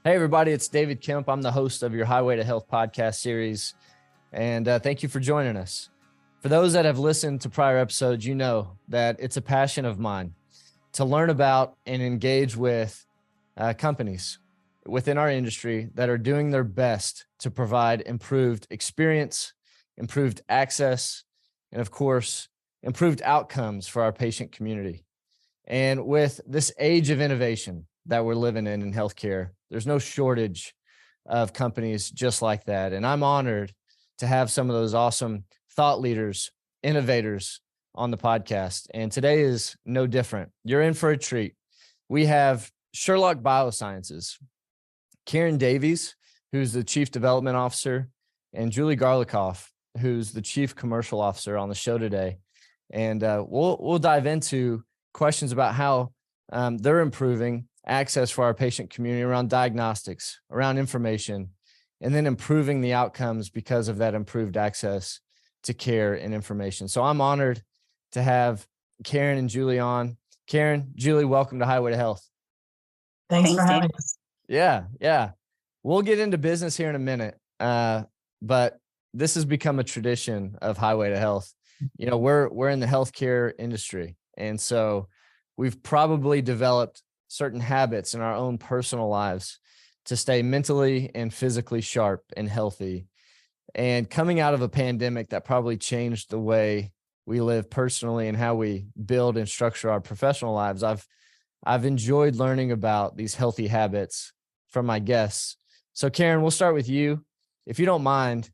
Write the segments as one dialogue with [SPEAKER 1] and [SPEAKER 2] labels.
[SPEAKER 1] Hey, everybody, it's David Kemp. I'm the host of your Highway to Health podcast series, and thank you for joining us. For those that have listened to prior episodes, you know that it's a passion of mine to learn about and engage with companies within our industry that are doing their best to provide improved experience, improved access, and of course, improved outcomes for our patient community. And with this age of innovation that we're living in healthcare, there's no shortage of companies just like that. And I'm honored to have some of those awesome thought leaders, innovators on the podcast. And today is no different. You're in for a treat. We have Sherlock Biosciences, Karen Davies, who's the Chief Development Officer, and Julie Garlikoff, who's the Chief Commercial Officer on the show today. And we'll dive into questions about how they're improving access for our patient community around diagnostics, around information, and then improving the outcomes because of that improved access to care and information. So I'm honored to have Karen and Julie on. Karen, Julie, welcome to Highway to Health.
[SPEAKER 2] Thanks for having us.
[SPEAKER 1] Yeah. We'll get into business here in a minute, but this has become a tradition of Highway to Health. You know, we're in the healthcare industry, and so we've probably developed certain habits in our own personal lives to stay mentally and physically sharp and healthy. And coming out of a pandemic that probably changed the way we live personally and how we build and structure our professional lives, I've enjoyed learning about these healthy habits from my guests. So Karen, we'll start with you. If you don't mind,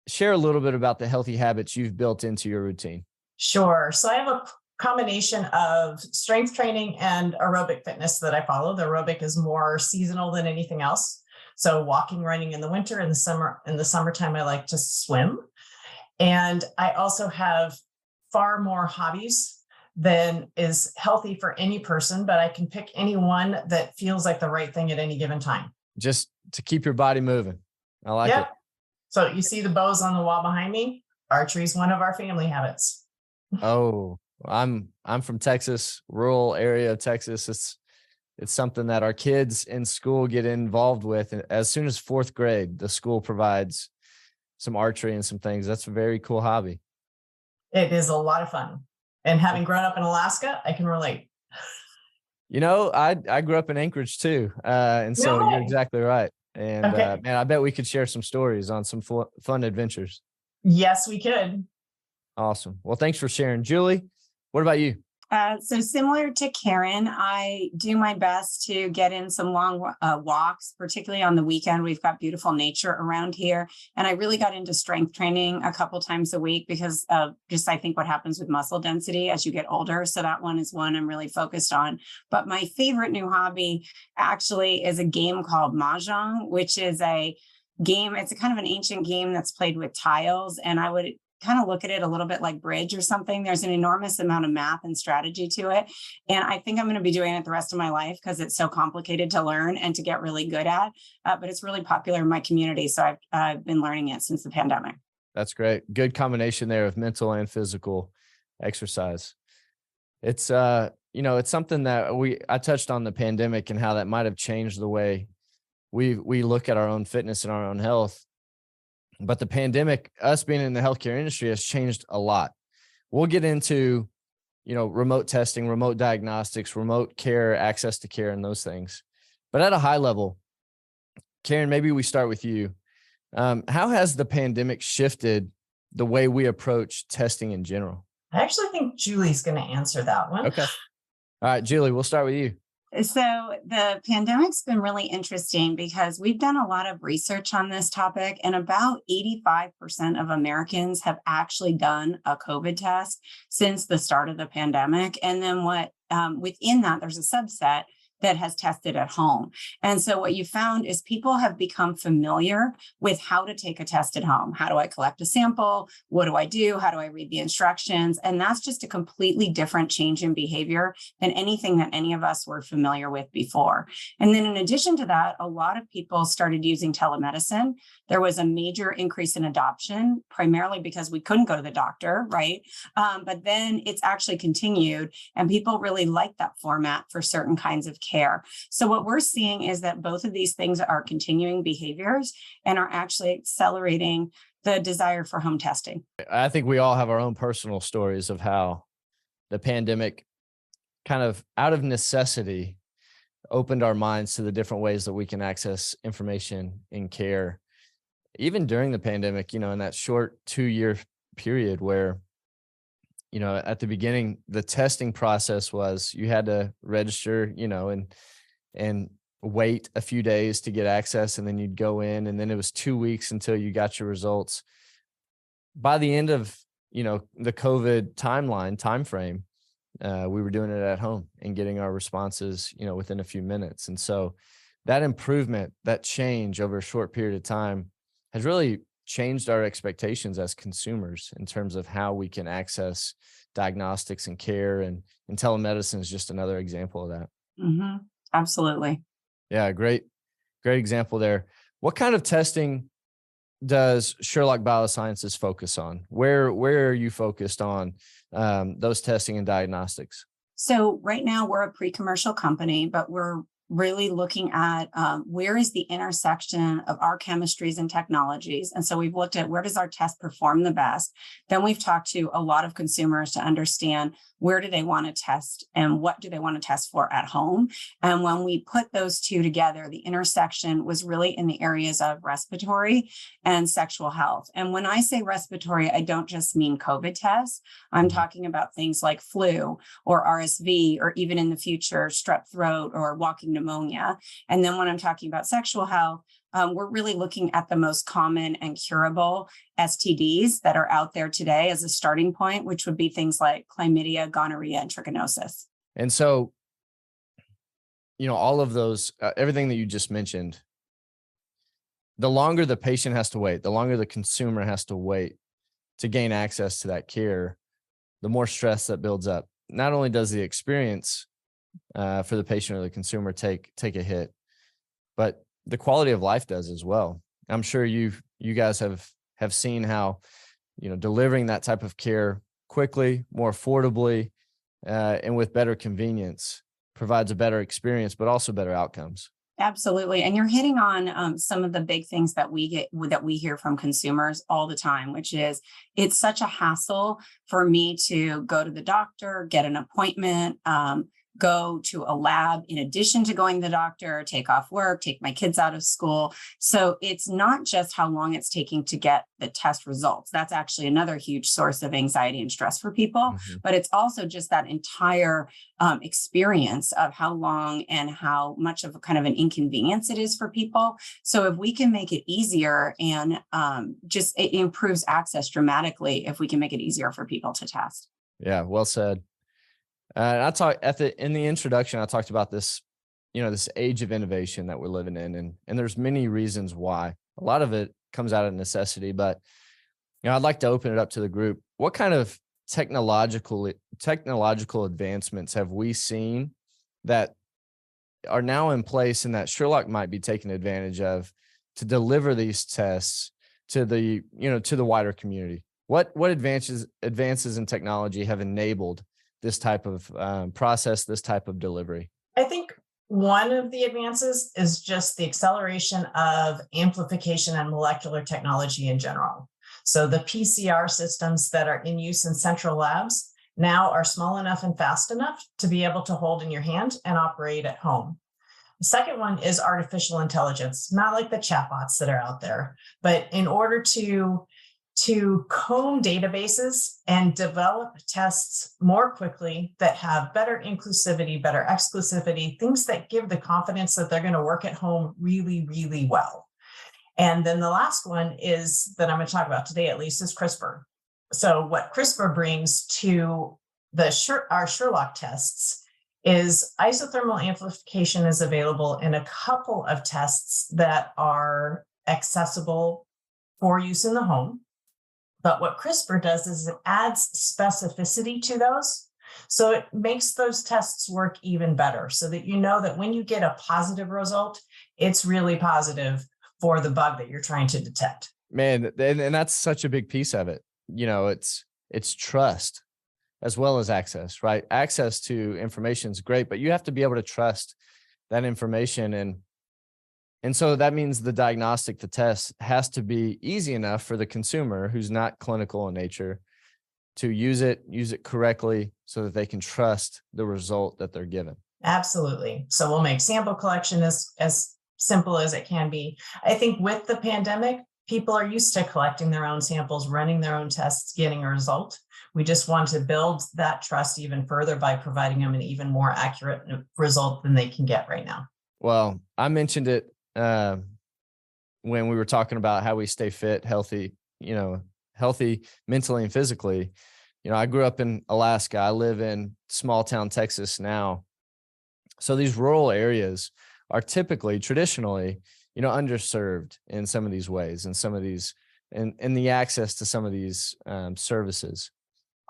[SPEAKER 1] share a little bit about the healthy habits you've built into your routine.
[SPEAKER 2] Sure. So I have a combination of strength training and aerobic fitness that I follow. The aerobic is more seasonal than anything else. So walking, running in the winter, in the summertime, I like to swim. And I also have far more hobbies than is healthy for any person, but I can pick any one that feels like the right thing at any given time.
[SPEAKER 1] Just to keep your body moving. I like it.
[SPEAKER 2] So you see the bows on the wall behind me? Archery is one of our family habits.
[SPEAKER 1] Oh, I'm from Texas, rural area of Texas. It's something that our kids in school get involved with. As soon as fourth grade, the school provides some archery and some things. That's a very cool hobby.
[SPEAKER 2] It is a lot of fun. And having grown up in Alaska, I can relate.
[SPEAKER 1] You know, I grew up in Anchorage too. And so you're exactly right. And man, I bet we could share some stories on some fun adventures.
[SPEAKER 2] Yes, we could.
[SPEAKER 1] Awesome. Well, thanks for sharing. Julie, what about you?
[SPEAKER 3] So similar to Karen, I do my best to get in some long walks, particularly on the weekend. We've got beautiful nature around here. And I really got into strength training a couple times a week because of just, I think, what happens with muscle density as you get older. So that one is one I'm really focused on. But my favorite new hobby actually is a game called Mahjong, which is a game. It's a kind of an ancient game that's played with tiles. And I would kind of look at it a little bit like bridge or something. There's an enormous amount of math and strategy to it. And I think I'm going to be doing it the rest of my life because it's so complicated to learn and to get really good at. But it's really popular in my community. So I've been learning it since the pandemic.
[SPEAKER 1] That's great. Good combination there of mental and physical exercise. It's, it's something that I touched on the pandemic and how that might have changed the way we look at our own fitness and our own health. But the pandemic, us being in the healthcare industry, has changed a lot. We'll get into, remote testing, remote diagnostics, remote care, access to care, and those things. But at a high level, Karen, maybe we start with you. How has the pandemic shifted the way we approach testing in general?
[SPEAKER 2] I actually think Julie's going to answer that one.
[SPEAKER 1] Okay. All right, Julie, we'll start with you.
[SPEAKER 3] So the pandemic's been really interesting because we've done a lot of research on this topic, and about 85% of Americans have actually done a COVID test since the start of the pandemic. And then within that, there's a subset that has tested at home. And so what you found is people have become familiar with how to take a test at home. How do I collect a sample? What do I do? How do I read the instructions? And that's just a completely different change in behavior than anything that any of us were familiar with before. And then in addition to that, a lot of people started using telemedicine. There was a major increase in adoption, primarily because we couldn't go to the doctor, right? But then it's actually continued, and people really like that format for certain kinds of care. So what we're seeing is that both of these things are continuing behaviors and are actually accelerating the desire for home testing.
[SPEAKER 1] I think we all have our own personal stories of how the pandemic kind of out of necessity opened our minds to the different ways that we can access information in care. Even during the pandemic, in that short 2-year period where, at the beginning, the testing process was you had to register, and wait a few days to get access, and then you'd go in, and then it was 2 weeks until you got your results. By the end of, the COVID timeframe, we were doing it at home and getting our responses, within a few minutes. And so that improvement, that change over a short period of time has really changed our expectations as consumers in terms of how we can access diagnostics and care. And telemedicine is just another example of that.
[SPEAKER 3] Mm-hmm. Absolutely.
[SPEAKER 1] Yeah, great example there. What kind of testing does Sherlock Biosciences focus on? Where are you focused on those testing and diagnostics?
[SPEAKER 3] So right now we're a pre-commercial company, but we're really looking at where is the intersection of our chemistries and technologies. And so we've looked at where does our test perform the best. Then we've talked to a lot of consumers to understand where do they want to test and what do they want to test for at home. And when we put those two together, the intersection was really in the areas of respiratory and sexual health. And when I say respiratory, I don't just mean COVID tests. I'm talking about things like flu or RSV, or even in the future, strep throat or walking pneumonia. And then when I'm talking about sexual health, we're really looking at the most common and curable STDs that are out there today as a starting point, which would be things like chlamydia, gonorrhea, and trichinosis.
[SPEAKER 1] And so, all of those, everything that you just mentioned, the longer the patient has to wait, the longer the consumer has to wait to gain access to that care, the more stress that builds up. Not only does the experience for the patient or the consumer take a hit, but the quality of life does as well. I'm sure you guys have seen how, delivering that type of care quickly, more affordably, and with better convenience provides a better experience, but also better outcomes.
[SPEAKER 3] Absolutely. And you're hitting on some of the big things that we hear from consumers all the time, which is it's such a hassle for me to go to the doctor, get an appointment, go to a lab in addition to going to the doctor, take off work, take my kids out of school. So it's not just how long it's taking to get the test results. That's actually another huge source of anxiety and stress for people. But it's also just that entire experience of how long and how much of a kind of an inconvenience it is for people. So if we can make it easier and it improves access dramatically if we can make it easier for people to test.
[SPEAKER 1] Yeah, well said. I talked in the introduction, I talked about this, this age of innovation that we're living in, and there's many reasons why. A lot of it comes out of necessity, but I'd like to open it up to the group. What kind of technological advancements have we seen that are now in place and that Sherlock might be taking advantage of to deliver these tests to the wider community? What advances in technology have enabled this type of process, this type of delivery?
[SPEAKER 2] I think one of the advances is just the acceleration of amplification and molecular technology in general. So the PCR systems that are in use in central labs now are small enough and fast enough to be able to hold in your hand and operate at home. The second one is artificial intelligence, not like the chatbots that are out there, but in order to comb databases and develop tests more quickly that have better inclusivity, better exclusivity, things that give the confidence that they're going to work at home really, really well. And then the last one is that I'm going to talk about today, at least, is CRISPR. So what CRISPR brings to our Sherlock tests is isothermal amplification is available in a couple of tests that are accessible for use in the home. But what CRISPR does is it adds specificity to those. So it makes those tests work even better so that you know that when you get a positive result, it's really positive for the bug that you're trying to detect.
[SPEAKER 1] Man, and that's such a big piece of it. It's trust. as well as access, right? Access to information is great, but you have to be able to trust that information. And so that means the diagnostic, the test has to be easy enough for the consumer who's not clinical in nature to use it correctly so that they can trust the result that they're given.
[SPEAKER 2] Absolutely. So we'll make sample collection as simple as it can be. I think with the pandemic, people are used to collecting their own samples, running their own tests, getting a result. We just want to build that trust even further by providing them an even more accurate result than they can get right now.
[SPEAKER 1] Well, I mentioned it when we were talking about how we stay fit, healthy mentally and physically. I grew up in Alaska. I live in small town Texas now. So these rural areas are typically, traditionally, underserved in some of these ways, and some of these, and the access to some of these services.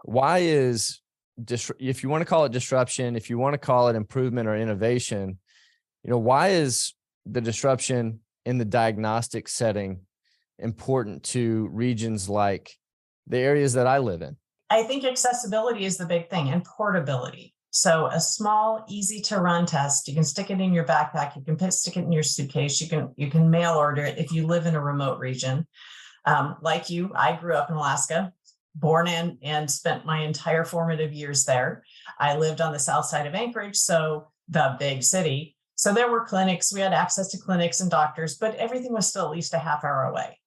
[SPEAKER 1] Why is, if you want to call it disruption, if you want to call it improvement or innovation, why is the disruption in the diagnostic setting important to regions like the areas that I live in?
[SPEAKER 2] I think accessibility is the big thing, and portability. So a small, easy to run test, you can stick it in your backpack, you can stick it in your suitcase, you can mail order it if you live in a remote region. Like you, I grew up in Alaska, born in and spent my entire formative years there. I lived on the south side of Anchorage, so the big city. So there were clinics, we had access to clinics and doctors, but everything was still at least a half hour away.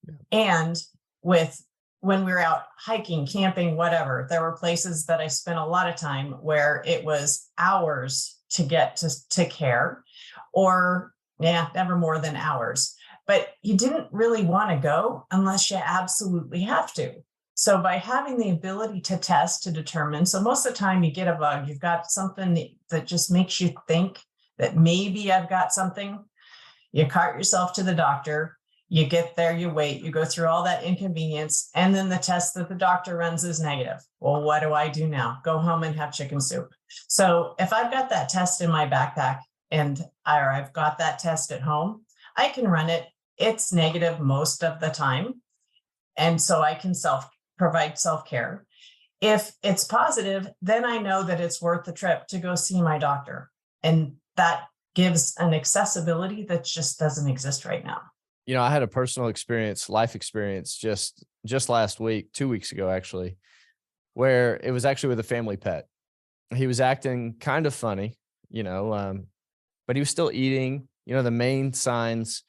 [SPEAKER 2] Yeah. And when we were out hiking, camping, whatever, there were places that I spent a lot of time where it was hours to get to care, or never more than hours. But you didn't really want to go unless you absolutely have to. So by having the ability to test, to determine, so most of the time you get a bug, you've got something that just makes you think that maybe I've got something, you cart yourself to the doctor. You get there, you wait, you go through all that inconvenience, and then the test that the doctor runs is negative. Well, what do I do now? Go home and have chicken soup. So if I've got that test in my backpack or I've got that test at home, I can run it. It's negative most of the time. And so I can provide self-care. If it's positive, then I know that it's worth the trip to go see my doctor. And that gives an accessibility that just doesn't exist right now.
[SPEAKER 1] I had a personal experience, life experience just last week, 2 weeks ago, actually, where it was actually with a family pet. He was acting kind of funny, but he was still eating. The main signs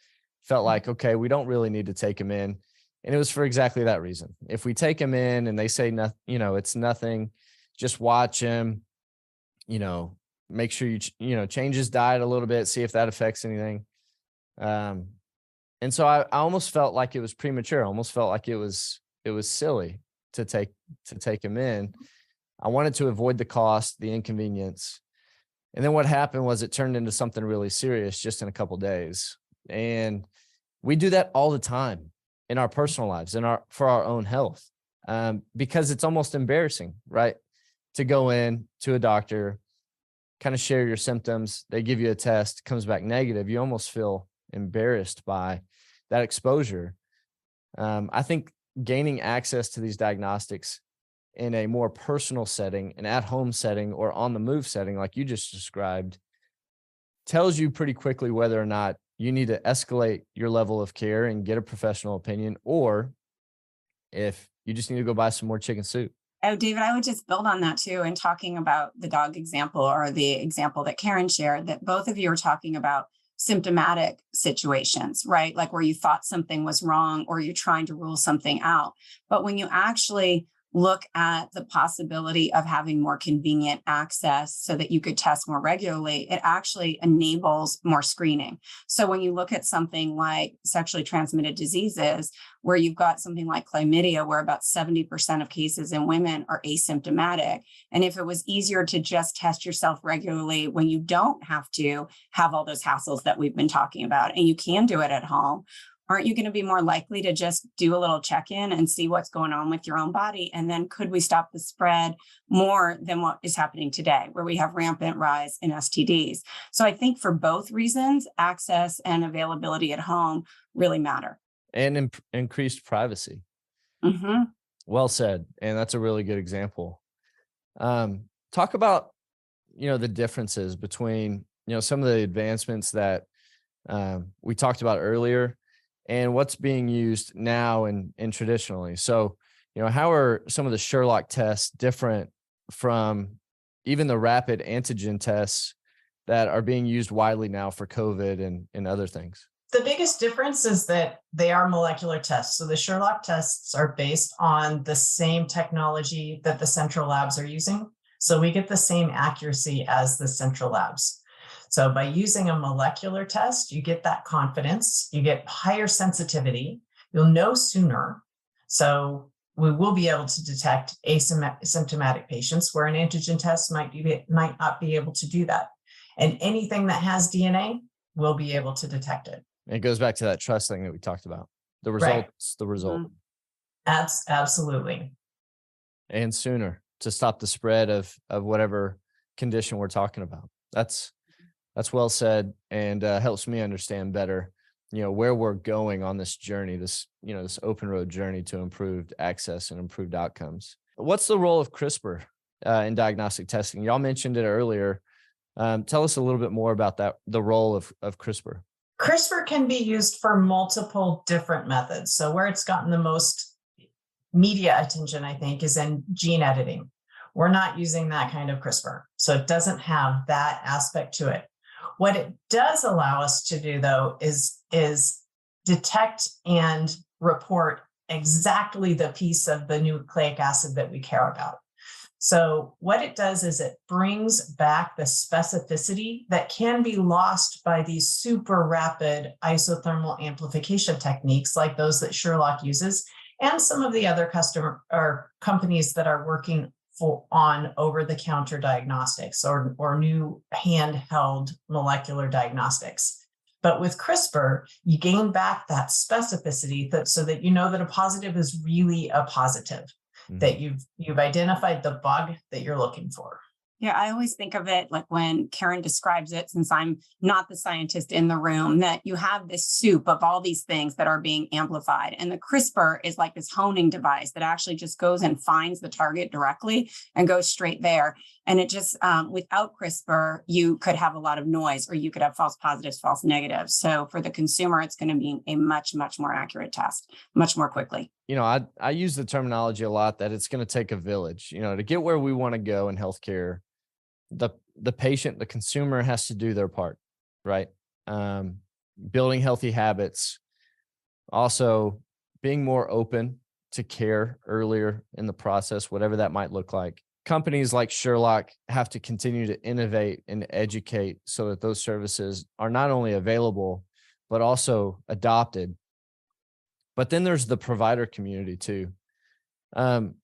[SPEAKER 1] felt like, okay, we don't really need to take him in. And it was for exactly that reason. If we take him in and they say nothing, it's nothing, just watch him, make sure you change his diet a little bit, see if that affects anything. And so I almost felt like it was premature. I almost felt like it was silly to take him in. I wanted to avoid the cost, the inconvenience. And then what happened was it turned into something really serious just in a couple of days. And we do that all the time in our personal lives, for our own health, because it's almost embarrassing, right? To go in to a doctor, kind of share your symptoms. They give you a test, comes back negative. You almost feel embarrassed by that exposure. I think gaining access to these diagnostics in a more personal setting, an at-home setting, or on the move setting, like you just described, tells you pretty quickly whether or not you need to escalate your level of care and get a professional opinion, or if you just need to go buy some more chicken soup.
[SPEAKER 3] Oh, David, I would just build on that too, and talking about the dog example, or the example that Karen shared, that both of you are talking about symptomatic situations, right? Like where you thought something was wrong or you're trying to rule something out. But when you actually look at the possibility of having more convenient access so that you could test more regularly, it actually enables more screening. So when you look at something like sexually transmitted diseases, where you've got something like chlamydia, where about 70% of cases in women are asymptomatic. And if it was easier to just test yourself regularly when you don't have to have all those hassles that we've been talking about, and you can do it at home, aren't you going to be more likely to just do a little check-in and see what's going on with your own body? And then could we stop the spread more than what is happening today, where we have rampant rise in STDs? So I think for both reasons, access and availability at home really matter.
[SPEAKER 1] And increased privacy.
[SPEAKER 3] Mm-hmm.
[SPEAKER 1] Well said. And that's a really good example. Talk about, the differences between, some of the advancements that we talked about earlier and what's being used now and traditionally. So, how are some of the Sherlock tests different from even the rapid antigen tests that are being used widely now for COVID and other things?
[SPEAKER 2] The biggest difference is that they are molecular tests. So the Sherlock tests are based on the same technology that the central labs are using. So we get the same accuracy as the central labs. So by using a molecular test, you get that confidence, you get higher sensitivity, you'll know sooner. So we will be able to detect asymptomatic patients where an antigen test might not be able to do that. And anything that has DNA, we'll be able to detect it.
[SPEAKER 1] It goes back to that trust thing that we talked about. The result's
[SPEAKER 2] Right.
[SPEAKER 1] the result.
[SPEAKER 2] Absolutely.
[SPEAKER 1] And sooner to stop the spread of whatever condition we're talking about. That's well said, and helps me understand better, where we're going on this journey, this open road journey to improved access and improved outcomes. What's the role of CRISPR in diagnostic testing? Y'all mentioned it earlier. Tell us a little bit more about that, the role of CRISPR.
[SPEAKER 2] CRISPR can be used for multiple different methods. So where it's gotten the most media attention, I think, is in gene editing. We're not using that kind of CRISPR. So it doesn't have that aspect to it. What it does allow us to do, though, is detect and report exactly the piece of the nucleic acid that we care about. So what it does is it brings back the specificity that can be lost by these super rapid isothermal amplification techniques like those that Sherlock uses, and some of the other customer or companies that are working on over-the-counter diagnostics or new handheld molecular diagnostics. But with CRISPR, you gain back that specificity so that you know that a positive is really a positive. That you've identified the bug that you're looking for.
[SPEAKER 3] Yeah, I always think of it like when Karen describes it, since I'm not the scientist in the room, that you have this soup of all these things that are being amplified. And the CRISPR is like this honing device that actually just goes and finds the target directly and goes straight there. And it just, without CRISPR, you could have a lot of noise, or you could have false positives, false negatives. So for the consumer, it's going to be a much, much more accurate test, much more quickly.
[SPEAKER 1] I use the terminology a lot that it's going to take a village, to get where we want to go in healthcare. The patient, the consumer has to do their part, right? Building healthy habits, also being more open to care earlier in the process, whatever that might look like. Companies like Sherlock have to continue to innovate and educate so that those services are not only available, but also adopted. But then there's the provider community too. When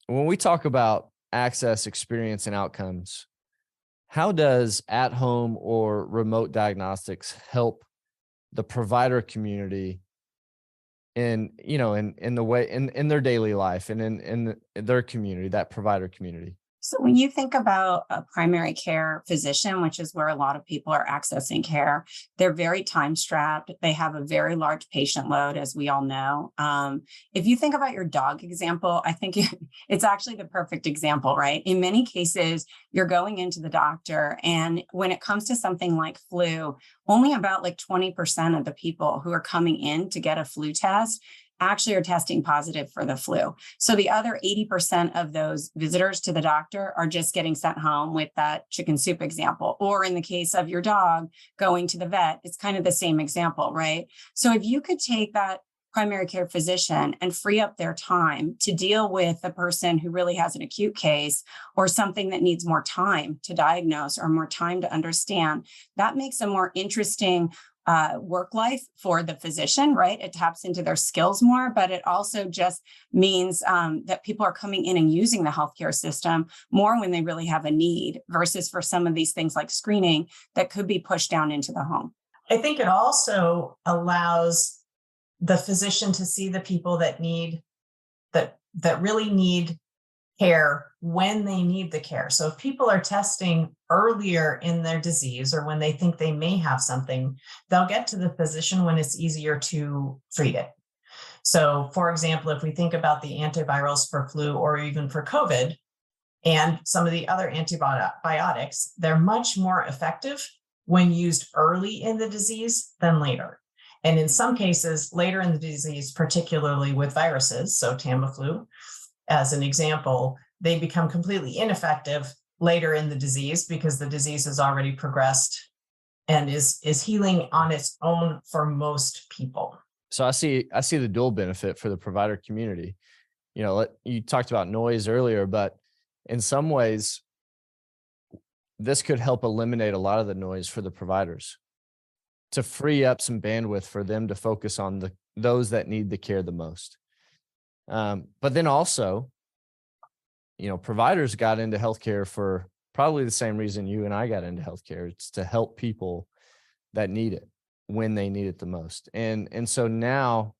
[SPEAKER 1] we talk about access, experience, and outcomes, how does at-home or remote diagnostics help the provider community in the way in their daily life and in their community, that provider community?
[SPEAKER 3] So when you think about a primary care physician, which is where a lot of people are accessing care, they're very time strapped. They have a very large patient load, as we all know. If you think about your dog example, I think it's actually the perfect example, right? In many cases, you're going into the doctor, and when it comes to something like flu, only about like 20% of the people who are coming in to get a flu test actually are testing positive for the flu. So the other 80% of those visitors to the doctor are just getting sent home with that chicken soup example. Or in the case of your dog going to the vet, it's kind of the same example, right? So if you could take that primary care physician and free up their time to deal with a person who really has an acute case or something that needs more time to diagnose or more time to understand, that makes a more interesting work life for the physician, right? It taps into their skills more, but it also just means that people are coming in and using the healthcare system more when they really have a need versus for some of these things like screening that could be pushed down into the home.
[SPEAKER 2] I think it also allows the physician to see the people that really need care when they need the care. So if people are testing earlier in their disease or when they think they may have something, they'll get to the physician when it's easier to treat it. So for example, if we think about the antivirals for flu or even for COVID, and some of the other antibiotics, they're much more effective when used early in the disease than later. And in some cases, later in the disease, particularly with viruses, so Tamiflu, as an example, they become completely ineffective later in the disease because the disease has already progressed and is healing on its own for most people.
[SPEAKER 1] So I see the dual benefit for the provider community. You talked about noise earlier, but in some ways, this could help eliminate a lot of the noise for the providers to free up some bandwidth for them to focus on those that need the care the most. But then also, providers got into healthcare for probably the same reason you and I got into healthcare. It's to help people that need it when they need it the most. And so now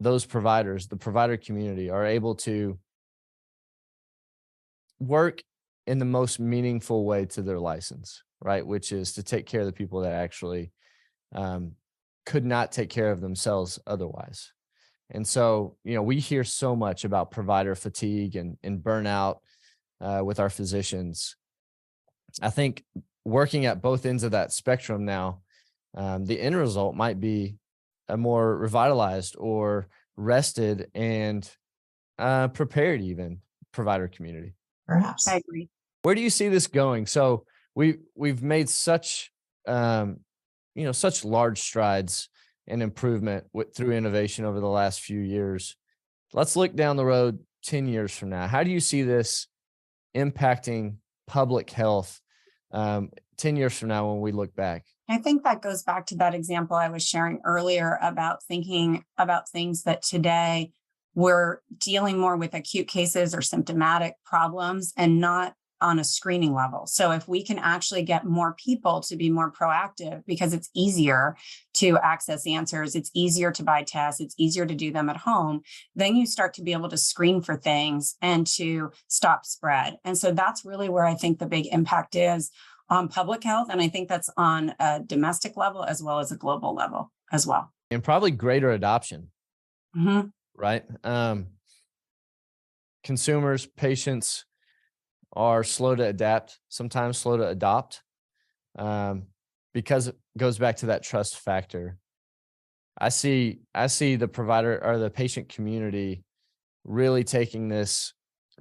[SPEAKER 1] those providers, the provider community, are able to work in the most meaningful way to their license, right? Which is to take care of the people that actually could not take care of themselves otherwise. And so, we hear so much about provider fatigue and burnout with our physicians. I think working at both ends of that spectrum now, the end result might be a more revitalized or rested and prepared even provider community.
[SPEAKER 2] Perhaps.
[SPEAKER 3] I agree.
[SPEAKER 1] Where do you see this going? So we've made such such large strides and improvement through innovation over the last few years. Let's look down the road 10 years from now. How do you see this impacting public health 10 years from now when we look back?
[SPEAKER 3] I think that goes back to that example I was sharing earlier about thinking about things that today we're dealing more with acute cases or symptomatic problems and not on a screening level. So if we can actually get more people to be more proactive because it's easier to access answers, it's easier to buy tests, it's easier to do them at home, then you start to be able to screen for things and to stop spread. And so that's really where I think the big impact is on public health. And I think that's on a domestic level as well as a global level as well.
[SPEAKER 1] And probably greater adoption, right? Consumers, patients are slow to adapt, sometimes slow to adopt, because it goes back to that trust factor. I see the provider or the patient community really taking this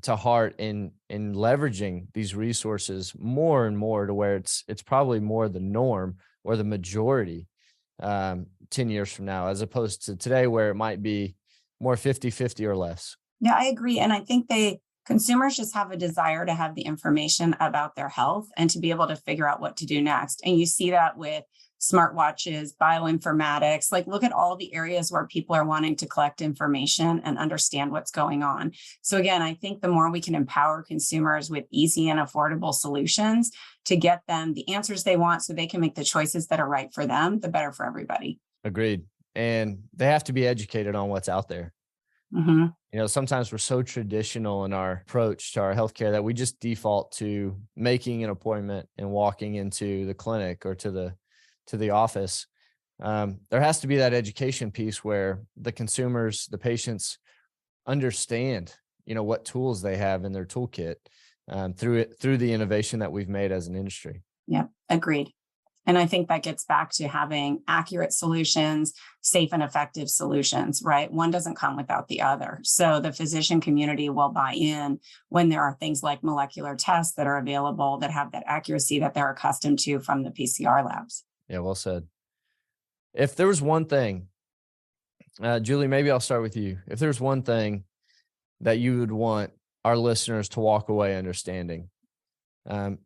[SPEAKER 1] to heart in leveraging these resources more and more to where it's probably more the norm or the majority 10 years from now, as opposed to today where it might be more 50-50 or less.
[SPEAKER 3] Yeah, I agree. And I think consumers just have a desire to have the information about their health and to be able to figure out what to do next. And you see that with smartwatches, bioinformatics, look at all the areas where people are wanting to collect information and understand what's going on. So again, I think the more we can empower consumers with easy and affordable solutions to get them the answers they want so they can make the choices that are right for them, the better for everybody.
[SPEAKER 1] Agreed. And they have to be educated on what's out there. Sometimes we're so traditional in our approach to our healthcare that we just default to making an appointment and walking into the clinic or to the office. There has to be that education piece where the consumers, the patients understand, what tools they have in their toolkit through the innovation that we've made as an industry.
[SPEAKER 3] Yeah, agreed. And I think that gets back to having accurate solutions, safe and effective solutions, right? One doesn't come without the other. So the physician community will buy in when there are things like molecular tests that are available that have that accuracy that they're accustomed to from the PCR labs.
[SPEAKER 1] Yeah, well said. If there was one thing, Julie, maybe I'll start with you. If there's one thing that you would want our listeners to walk away understanding,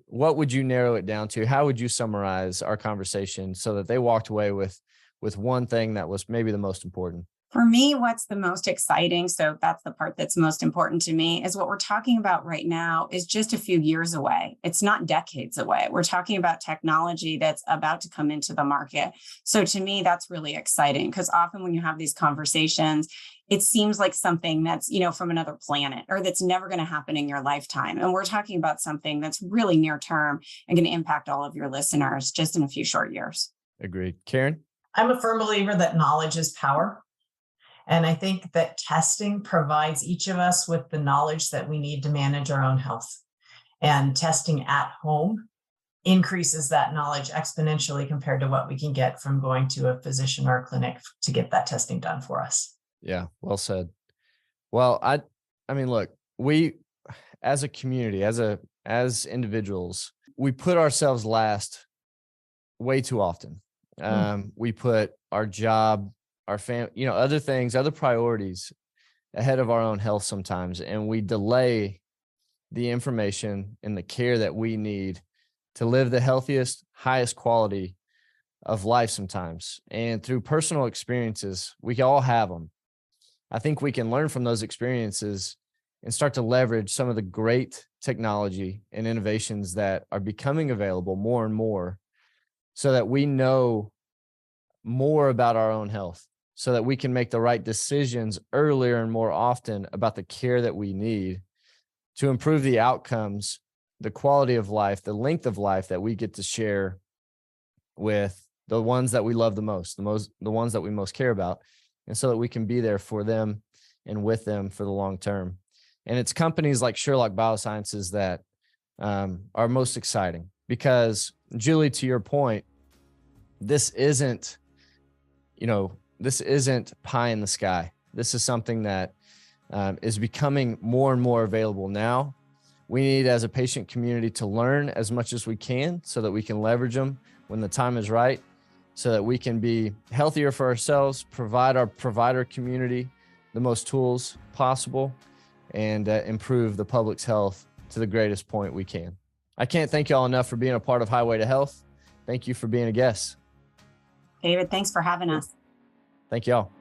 [SPEAKER 1] what would you narrow it down to? How would you summarize our conversation so that they walked away with one thing that was maybe the most important?
[SPEAKER 3] For me, what's the most exciting, so that's the part that's most important to me, is what we're talking about right now is just a few years away. It's not decades away. We're talking about technology that's about to come into the market. So to me, that's really exciting because often when you have these conversations, it seems like something that's, from another planet or that's never going to happen in your lifetime. And we're talking about something that's really near term and going to impact all of your listeners just in a few short years.
[SPEAKER 1] Agreed. Karen?
[SPEAKER 2] I'm a firm believer that knowledge is power. And I think that testing provides each of us with the knowledge that we need to manage our own health. And testing at home increases that knowledge exponentially compared to what we can get from going to a physician or a clinic to get that testing done for us.
[SPEAKER 1] Yeah, well said. Well, I mean, look, we as a community, as individuals, we put ourselves last way too often. We put our job, our family, other things, other priorities ahead of our own health sometimes, and we delay the information and the care that we need to live the healthiest, highest quality of life sometimes. And through personal experiences, we all have them. I think we can learn from those experiences and start to leverage some of the great technology and innovations that are becoming available more and more, so that we know more about our own health, so that we can make the right decisions earlier and more often about the care that we need to improve the outcomes, the quality of life, the length of life that we get to share with the ones that we love the ones that we most care about, and so that we can be there for them and with them for the long term. And it's companies like Sherlock Biosciences that are most exciting, because, Julie, to your point, this isn't pie in the sky. This is something that is becoming more and more available now. We need, as a patient community, to learn as much as we can so that we can leverage them when the time is right, so that we can be healthier for ourselves, provide our provider community the most tools possible, and improve the public's health to the greatest point we can. I can't thank you all enough for being a part of Highway to Health. Thank you for being a guest.
[SPEAKER 3] David, thanks for having us.
[SPEAKER 1] Thank you all.